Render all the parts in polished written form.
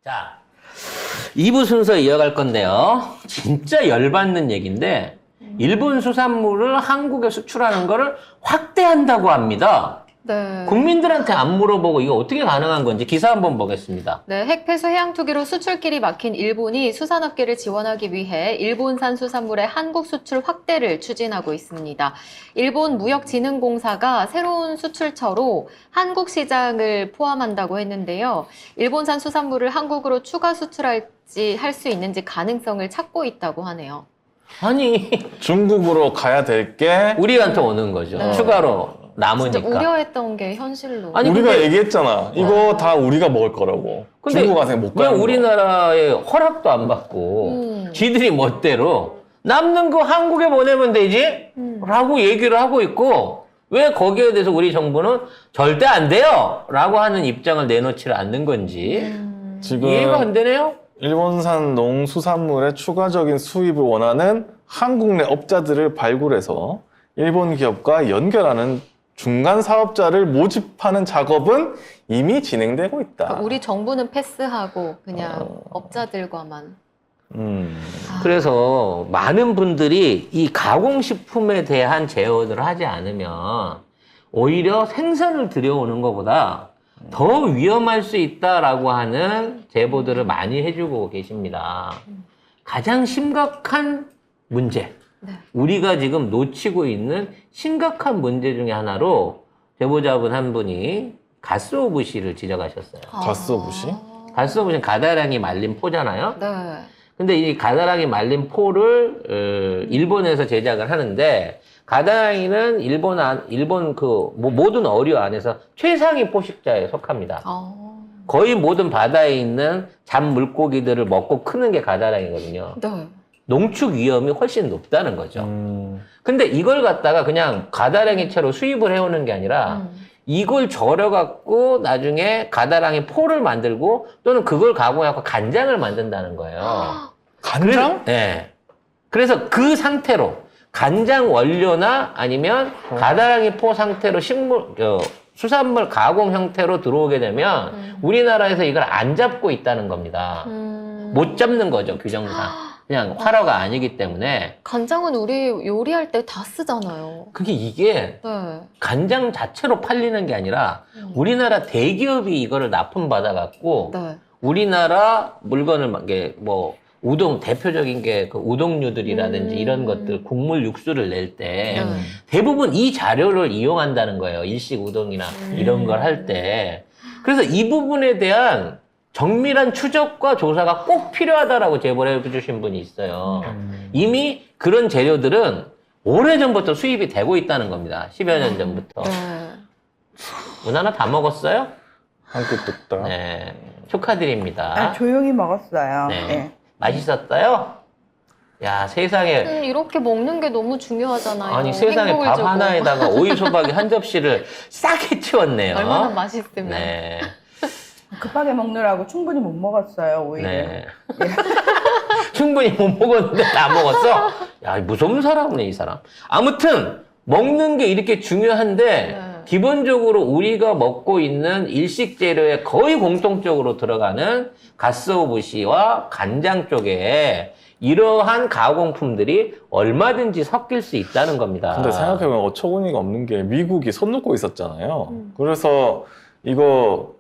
자, 2부 순서 이어갈 건데요. 진짜 열받는 얘기인데 일본 수산물을 한국에 수출하는 거를 확대한다고 합니다. 네. 국민들한테 안 물어보고 이거 어떻게 가능한 건지 기사 한번 보겠습니다. 네, 핵폐수 해양투기로 수출길이 막힌 일본이 수산업계를 지원하기 위해 일본산 수산물의 한국 수출 확대를 추진하고 있습니다. 일본 무역진흥공사가 새로운 수출처로 한국 시장을 포함한다고 했는데요. 일본산 수산물을 한국으로 추가 수출할지 할 수 있는지 가능성을 찾고 있다고 하네요. 아니, 중국으로 가야 될 게 우리한테 오는 거죠. 네. 추가로 진짜 남으니까. 우려했던 게 현실로. 아니, 우리가 근데- 얘기했잖아. 이거 다 우리가 먹을 거라고. 근데 중국 가서 못 왜 가는 거. 우리나라에 허락도 안 받고 지들이 멋대로 남는 거 한국에 보내면 되지? 라고 얘기를 하고 있고 왜 거기에 대해서 우리 정부는 절대 안 돼요! 라고 하는 입장을 내놓지를 않는 건지 지금 이해가 안 되네요? 일본산 농수산물의 추가적인 수입을 원하는 한국 내 업자들을 발굴해서 일본 기업과 연결하는 중간 사업자를 모집하는 작업은 이미 진행되고 있다. 그러니까 우리 정부는 패스하고 그냥 업자들과만. 그래서 많은 분들이 이 가공식품에 대한 제어를 하지 않으면 오히려 생선을 들여오는 것보다 더 위험할 수 있다라고 하는 제보들을 많이 해주고 계십니다. 가장 심각한 문제, 네. 우리가 지금 놓치고 있는 심각한 문제 중에 하나로 제보자분 한 분이 가스오부시를 지적하셨어요. 가스오부시? 가스오부시는 가다랑이 말린 포잖아요. 네. 근데 이 가다랑이 말린 포를 일본에서 제작을 하는데 가다랑이는 일본 모든 어류 안에서 최상위 포식자에 속합니다. 거의 모든 바다에 있는 잡 물고기들을 먹고 크는 게 가다랑이거든요. 네. 농축 위험이 훨씬 높다는 거죠. 근데 이걸 갖다가 그냥 가다랑이채로 수입을 해오는 게 아니라 이걸 절여갖고 나중에 가다랑이 포를 만들고 또는 그걸 가공해갖고 간장을 만든다는 거예요. 간장? 네. 그래서 그 상태로 간장 원료나 아니면 가다랑이 포 상태로 수산물 가공 형태로 들어오게 되면 우리나라에서 이걸 안 잡고 있다는 겁니다. 못 잡는 거죠, 규정상. 그냥 활어가 아니기 때문에. 간장은 우리 요리할 때 다 쓰잖아요. 이게 네. 간장 자체로 팔리는 게 아니라 우리나라 대기업이 이거를 납품받아갖고 네. 우리나라 물건을 우동, 대표적인 게 그 우동류들이라든지 이런 것들, 국물 육수를 낼 때 대부분 이 자료를 이용한다는 거예요. 일식 우동이나 이런 걸 할 때. 그래서 이 부분에 대한 정밀한 추적과 조사가 꼭 필요하다라고 제보를 해주신 분이 있어요. 이미 그런 재료들은 오래전부터 수입이 되고 있다는 겁니다. 10여 년 전부터. 네. 문 하나 다 먹었어요? 한 끼 뚝딱. 네. 축하드립니다. 아, 조용히 먹었어요. 네. 네. 맛있었어요? 야, 세상에. 이렇게 먹는 게 너무 중요하잖아요. 아니, 세상에 행복을 밥 주고. 하나에다가 오이 소박이 한 접시를 싸게 치웠네요. 얼마나 맛있으면. 네. 급하게 먹느라고 충분히 못 먹었어요, 오히려. 네. 충분히 못 먹었는데 다 먹었어? 야, 무서운 사람이네, 이 사람. 아무튼, 먹는 게 이렇게 중요한데, 네. 기본적으로 우리가 먹고 있는 일식 재료에 거의 공통적으로 들어가는 가쓰오부시와 간장 쪽에 이러한 가공품들이 얼마든지 섞일 수 있다는 겁니다. 근데 생각해보면 어처구니가 없는 게 미국이 손 놓고 있었잖아요. 그래서 이거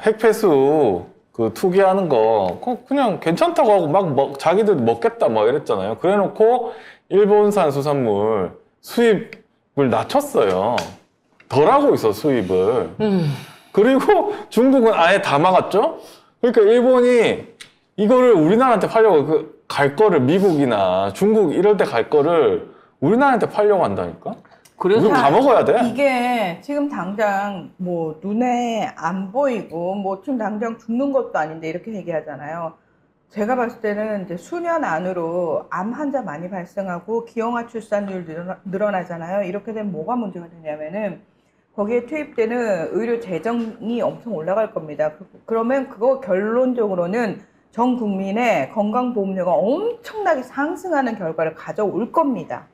핵폐수 그 투기하는 거 그냥 괜찮다고 하고 막 자기들 먹겠다 막 이랬잖아요. 그래놓고 일본산 수산물 수입을 낮췄어요. 덜 하고 있어 수입을. 그리고 중국은 아예 다 막았죠. 그러니까 일본이 이거를 우리나라한테 팔려고 갈 거를 미국이나 중국 이럴 때 갈 거를 우리나라한테 팔려고 한다니까. 그래서 우리 다 먹어야 돼. 이게 지금 당장 뭐 눈에 안 보이고 뭐 지금 당장 죽는 것도 아닌데 이렇게 얘기하잖아요. 제가 봤을 때는 이제 수년 안으로 암 환자 많이 발생하고 기형아 출산율 늘어나잖아요. 이렇게 되면 뭐가 문제가 되냐면은 거기에 투입되는 의료 재정이 엄청 올라갈 겁니다. 그러면 그거 결론적으로는 전 국민의 건강보험료가 엄청나게 상승하는 결과를 가져올 겁니다.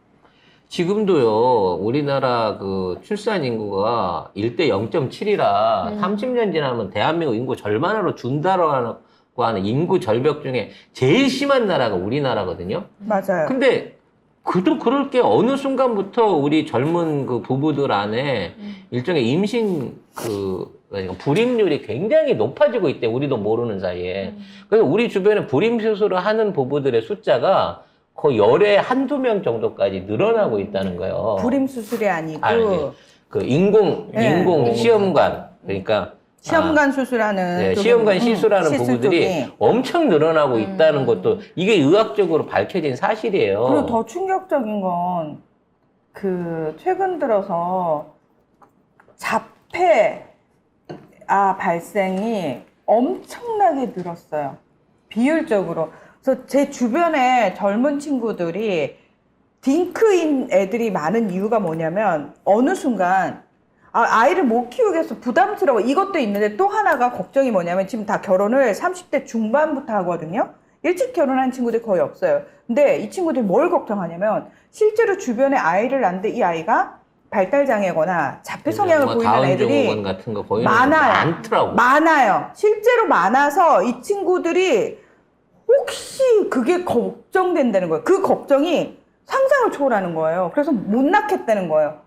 지금도요, 우리나라 그 출산 인구가 1대 0.7이라 30년 지나면 대한민국 인구 절반으로 준다라고 하는 인구 절벽 중에 제일 심한 나라가 우리나라거든요. 맞아요. 근데 그럴 게 어느 순간부터 우리 젊은 그 부부들 안에 일종의 임신 그러니까 불임률이 굉장히 높아지고 있대. 우리도 모르는 사이에. 그래서 우리 주변에 불임 수술을 하는 부부들의 숫자가 거의 열에 한두 명 정도까지 늘어나고 있다는 거예요. 불임 수술이 아니고 그 인공 네. 시험관. 그러니까 시험관 수술하는 네, 쪽은, 시험관 시술하는 시술 부부들이 쪽이. 엄청 늘어나고 있다는 것도 이게 의학적으로 밝혀진 사실이에요. 그리고 더 충격적인 건 그 최근 들어서 자폐 발생이 엄청나게 늘었어요. 비율적으로. 그래서 제 주변에 젊은 친구들이 딩크인 애들이 많은 이유가 뭐냐면 어느 순간 아이를 못 키우겠어 부담스러워 이것도 있는데 또 하나가 걱정이 뭐냐면 지금 다 결혼을 30대 중반부터 하거든요. 일찍 결혼한 친구들이 거의 없어요. 근데 이 친구들이 뭘 걱정하냐면 실제로 주변에 아이를 낳는데 이 아이가 발달장애거나 자폐 성향을 뭐 보이는 애들이 다운증후군 같은 거 보이는 많아요. 많더라고. 많아요. 실제로 많아서 이 친구들이 혹시 그게 걱정된다는 거예요. 그 걱정이 상상을 초월하는 거예요. 그래서 못 낳겠다는 거예요.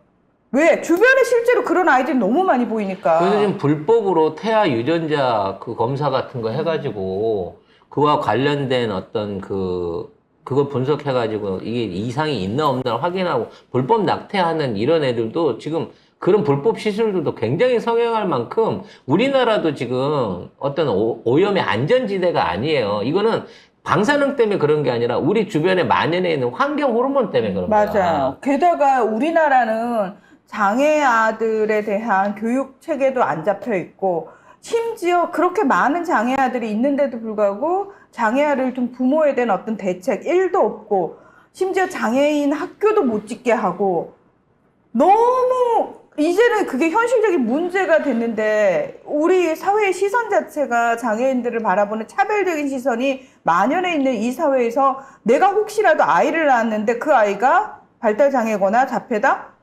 왜? 주변에 실제로 그런 아이들이 너무 많이 보이니까. 그래서 지금 불법으로 태아 유전자 그 검사 같은 거 해가지고 그와 관련된 어떤 그걸 분석해가지고 이게 이상이 있나 없나 확인하고 불법 낙태하는 이런 애들도 지금 그런 불법 시술들도 굉장히 성행할 만큼 우리나라도 지금 어떤 오염의 안전지대가 아니에요. 이거는 방사능 때문에 그런 게 아니라 우리 주변에 만연해 있는 환경 호르몬 때문에 그런 거야. 맞아요. 게다가 우리나라는 장애아들에 대한 교육 체계도 안 잡혀 있고 심지어 그렇게 많은 장애아들이 있는데도 불구하고 장애아를 둔 부모에 대한 어떤 대책 1도 없고 심지어 장애인 학교도 못 짓게 하고 너무 이제는 그게 현실적인 문제가 됐는데 우리 사회의 시선 자체가 장애인들을 바라보는 차별적인 시선이 만연해 있는 이 사회에서 내가 혹시라도 아이를 낳았는데 그 아이가 발달장애거나 자폐다?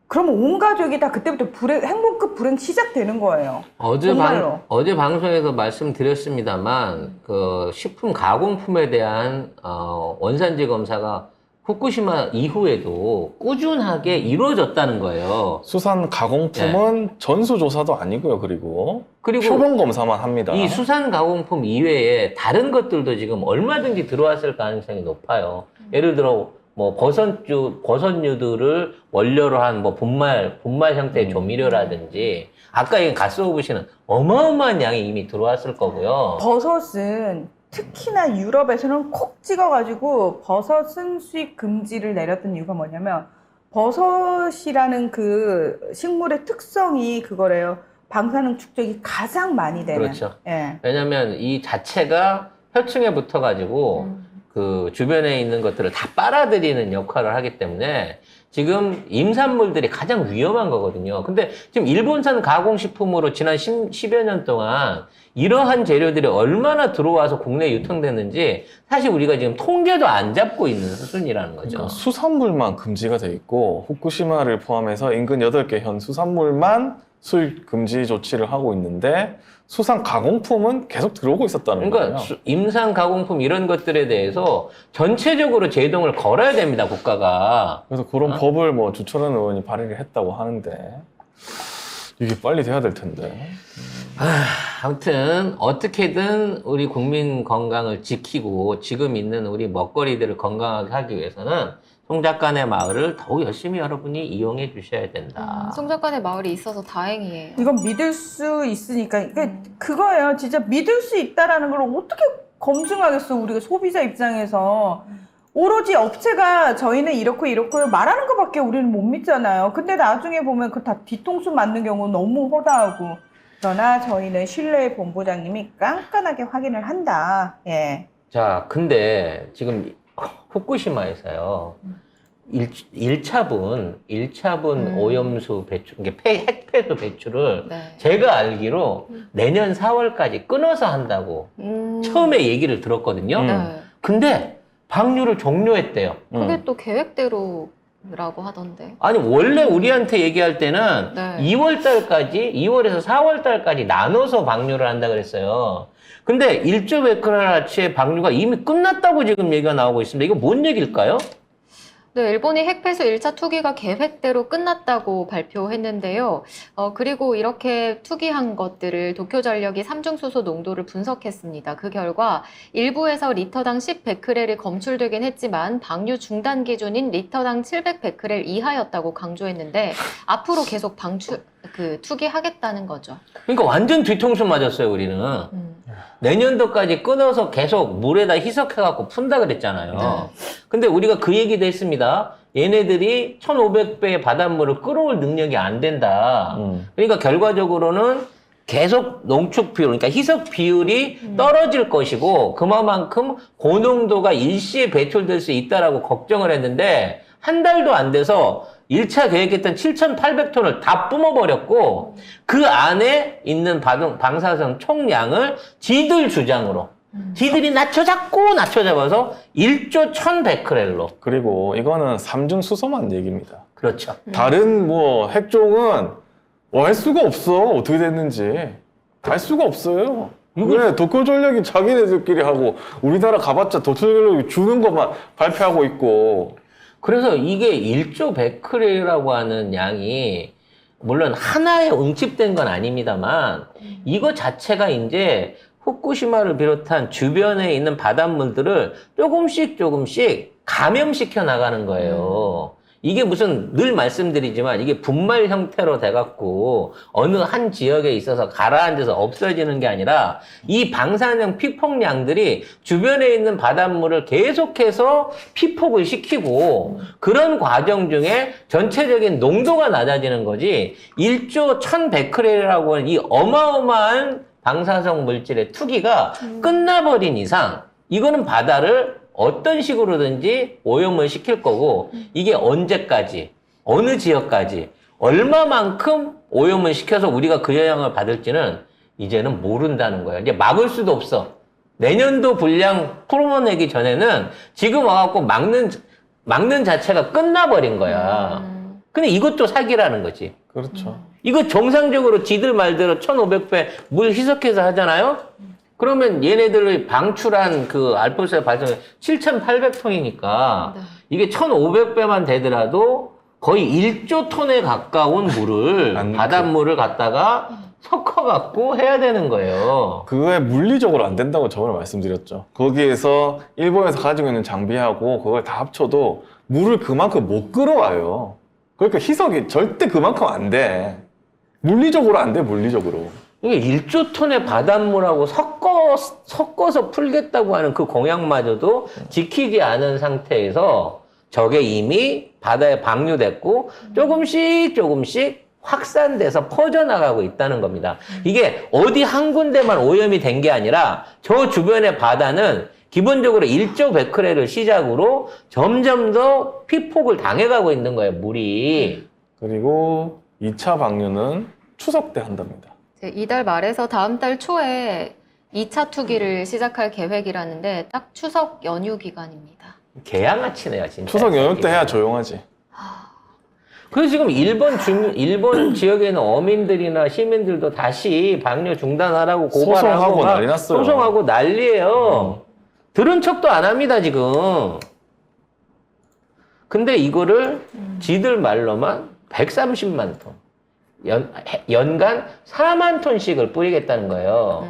그러면 온 가족이 다 그때부터 행복급 불행 시작되는 거예요. 정말로. 어제 방송에서 말씀드렸습니다만, 그 식품 가공품에 대한, 원산지 검사가 후쿠시마 이후에도 꾸준하게 이루어졌다는 거예요. 수산 가공품은 전수조사도 아니고요. 그리고 표본 검사만 합니다. 이 수산 가공품 이외에 다른 것들도 지금 얼마든지 들어왔을 가능성이 높아요. 예를 들어, 뭐 버섯류들을 원료로 한 뭐 분말 형태의 조미료라든지 아까 얘기한 가스오브시는 어마어마한 양이 이미 들어왔을 거고요. 버섯은 특히나 유럽에서는 콕 찍어가지고 버섯은 수입 금지를 내렸던 이유가 뭐냐면 버섯이라는 그 식물의 특성이 그거래요. 방사능 축적이 가장 많이 되는. 그렇죠. 예. 왜냐면 이 자체가 혈층에 붙어가지고 그 주변에 있는 것들을 다 빨아들이는 역할을 하기 때문에 지금 임산물들이 가장 위험한 거거든요. 근데 지금 일본산 가공식품으로 지난 10여 년 동안 이러한 재료들이 얼마나 들어와서 국내에 유통됐는지 사실 우리가 지금 통계도 안 잡고 있는 수준이라는 거죠. 그러니까 수산물만 금지가 돼 있고 후쿠시마를 포함해서 인근 8개 현 수산물만 수입 금지 조치를 하고 있는데 수산 가공품은 계속 들어오고 있었다는 그러니까 거예요. 임상 가공품 이런 것들에 대해서 전체적으로 제동을 걸어야 됩니다, 국가가. 그래서 그런 법을 뭐 주철현 의원이 발의를 했다고 하는데 이게 빨리 돼야 될 텐데. 아무튼 어떻게든 우리 국민 건강을 지키고 지금 있는 우리 먹거리들을 건강하게 하기 위해서는 송작간의 마을을 더욱 열심히 여러분이 이용해 주셔야 된다. 송작간의 마을이 있어서 다행이에요. 이건 믿을 수 있으니까 그거예요. 진짜 믿을 수 있다라는 걸 어떻게 검증하겠어 우리가 소비자 입장에서. 오로지 업체가 저희는 이렇고요 말하는 것밖에 우리는 못 믿잖아요. 근데 나중에 보면 그 다 뒤통수 맞는 경우 너무 허다하고. 그러나 저희는 신뢰의 본부장님이 깐깐하게 확인을 한다. 예. 자, 근데 지금 후쿠시마에서요. 1차분 오염수 배출, 이게 핵폐수 배출을 네. 제가 알기로 내년 4월까지 끊어서 한다고 처음에 얘기를 들었거든요. 네. 근데 방류를 종료했대요. 그게 또 계획대로 라고 하던데. 아니 원래 우리한테 얘기할 때는 네. 2월 달까지 2월에서 4월 달까지 나눠서 방류를 한다 그랬어요. 근데 1조 베크렐어치의 방류가 이미 끝났다고 지금 얘기가 나오고 있습니다. 이거 뭔 얘기일까요? 네, 일본이 핵폐수 1차 투기가 계획대로 끝났다고 발표했는데요. 그리고 이렇게 투기한 것들을 도쿄전력이 삼중수소 농도를 분석했습니다. 그 결과 일부에서 리터당 10베크렐이 검출되긴 했지만 방류 중단 기준인 리터당 700베크렐 이하였다고 강조했는데 앞으로 계속 투기하겠다는 거죠. 그러니까 완전 뒤통수 맞았어요, 우리는. 내년도까지 끊어서 계속 물에다 희석해갖고 푼다 그랬잖아요. 근데 우리가 그 얘기도 했습니다. 얘네들이 1,500배의 바닷물을 끌어올 능력이 안 된다. 그러니까 결과적으로는 계속 농축 비율, 그러니까 희석 비율이 떨어질 것이고 그만큼 고농도가 일시에 배출될 수 있다라고 걱정을 했는데 한 달도 안 돼서 1차 계획했던 7,800톤을 다 뿜어버렸고 그 안에 있는 방사성 총량을 지들 주장으로 지들이 낮춰잡아서 1조 1,100베크렐로. 그리고 이거는 삼중수소만 얘기입니다. 그렇죠. 다른 뭐 핵종은 할 수가 없어. 어떻게 됐는지. 알 수가 없어요. 왜 도쿄전력이 자기네들끼리 하고 우리나라 가봤자 도쿄전력이 주는 것만 발표하고 있고. 그래서 이게 1조 베크렐이라고 하는 양이 물론 하나에 응집된 건 아닙니다만 이거 자체가 이제 후쿠시마를 비롯한 주변에 있는 바닷물들을 조금씩 감염시켜 나가는 거예요. 이게 무슨 늘 말씀드리지만 이게 분말 형태로 돼갖고 어느 한 지역에 있어서 가라앉아서 없어지는 게 아니라 이 방사능 피폭량들이 주변에 있는 바닷물을 계속해서 피폭을 시키고 그런 과정 중에 전체적인 농도가 낮아지는 거지 1조 1,100베크렐이라고 하는 이 어마어마한 방사성 물질의 투기가 끝나버린 이상 이거는 바다를 어떤 식으로든지 오염을 시킬 거고 이게 언제까지 어느 지역까지 얼마만큼 오염을 시켜서 우리가 그 영향을 받을지는 이제는 모른다는 거예요. 이제 막을 수도 없어. 내년도 분량 풀어내기 전에는 지금 와갖고 막는 자체가 끝나버린 거야. 근데 이것도 사기라는 거지. 그렇죠. 이거 정상적으로 지들 말대로 1,500배 물 희석해서 하잖아요? 그러면 얘네들의 방출한 그 알프스 발생 7,800톤이니까 이게 1,500배만 되더라도 거의 1조 톤에 가까운 물을, 바닷물을 갖다가 섞어갖고 해야 되는 거예요. 그게 물리적으로 안 된다고 저번에 말씀드렸죠. 거기에서 일본에서 가지고 있는 장비하고 그걸 다 합쳐도 물을 그만큼 못 끌어와요. 그러니까 희석이 절대 그만큼 안 돼. 물리적으로 안 돼, 물리적으로. 이게 1조 톤의 바닷물하고 섞어서 풀겠다고 하는 그 공약마저도 지키지 않은 상태에서 저게 이미 바다에 방류됐고 조금씩 확산돼서 퍼져나가고 있다는 겁니다. 이게 어디 한 군데만 오염이 된 게 아니라 저 주변의 바다는 기본적으로 1조 베크렐을 시작으로 점점 더 피폭을 당해가고 있는 거예요, 물이. 그리고 2차 방류는 추석 때 한답니다. 이달 말에서 다음 달 초에 2차 투기를 시작할 계획이라는데 딱 추석 연휴 기간입니다. 개양아치네요, 진짜. 추석 연휴 때 해야 조용하지. 그래서 지금 일본 지역에 있는 어민들이나 시민들도 다시 방류 중단하라고 고발하고 소송하고 난리 났어요. 소송하고 난리예요. 들은 척도 안 합니다, 지금. 근데 이거를 지들 말로만 130만 톤. 연간 4만 톤씩을 뿌리겠다는 거예요.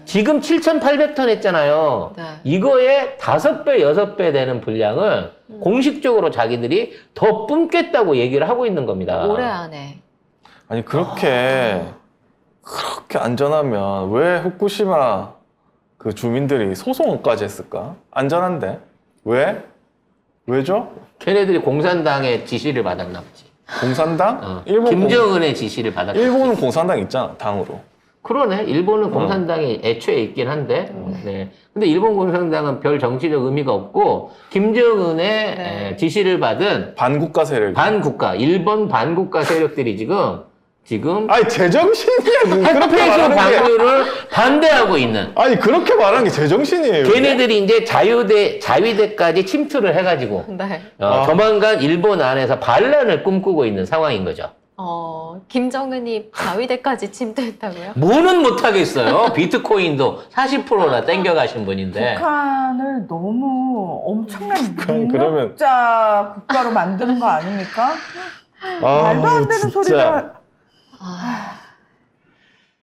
지금 7,800톤 했잖아요. 네. 이거에 5배, 6배 되는 분량을 공식적으로 자기들이 더 뿜겠다고 얘기를 하고 있는 겁니다. 올해 안에. 아니 그렇게 안전하면 왜 후쿠시마 그 주민들이 소송까지 했을까? 안전한데 왜? 왜죠? 걔네들이 공산당의 지시를 받았나 보지. 공산당? 김정은의 지시를 받았나 보지. 일본은 공산당 있잖아, 당으로. 그러네. 일본은 공산당이 애초에 있긴 한데, 네. 근데 일본 공산당은 별 정치적 의미가 없고, 김정은의 네. 지시를 받은 반국가 세력. 일본 반국가 세력들이 지금 지금 아니 제정신이야. 그렇게 핵폐수 말하는 게. 방류를 반대하고 있는. 아니 그렇게 말하는 게 제정신이에요. 걔네들이 이제 자위대까지 침투를 해가지고 네. 조만간 일본 안에서 반란을 꿈꾸고 있는 상황인 거죠. 김정은이 자위대까지 침투했다고요? 뭐는 못하겠어요. 비트코인도 40%나 땡겨가신 분인데. 북한을 너무 엄청난 그러면- 능력자 국가로 만드는 거 아닙니까? 아, 말도 안 되는 진짜. 소리가.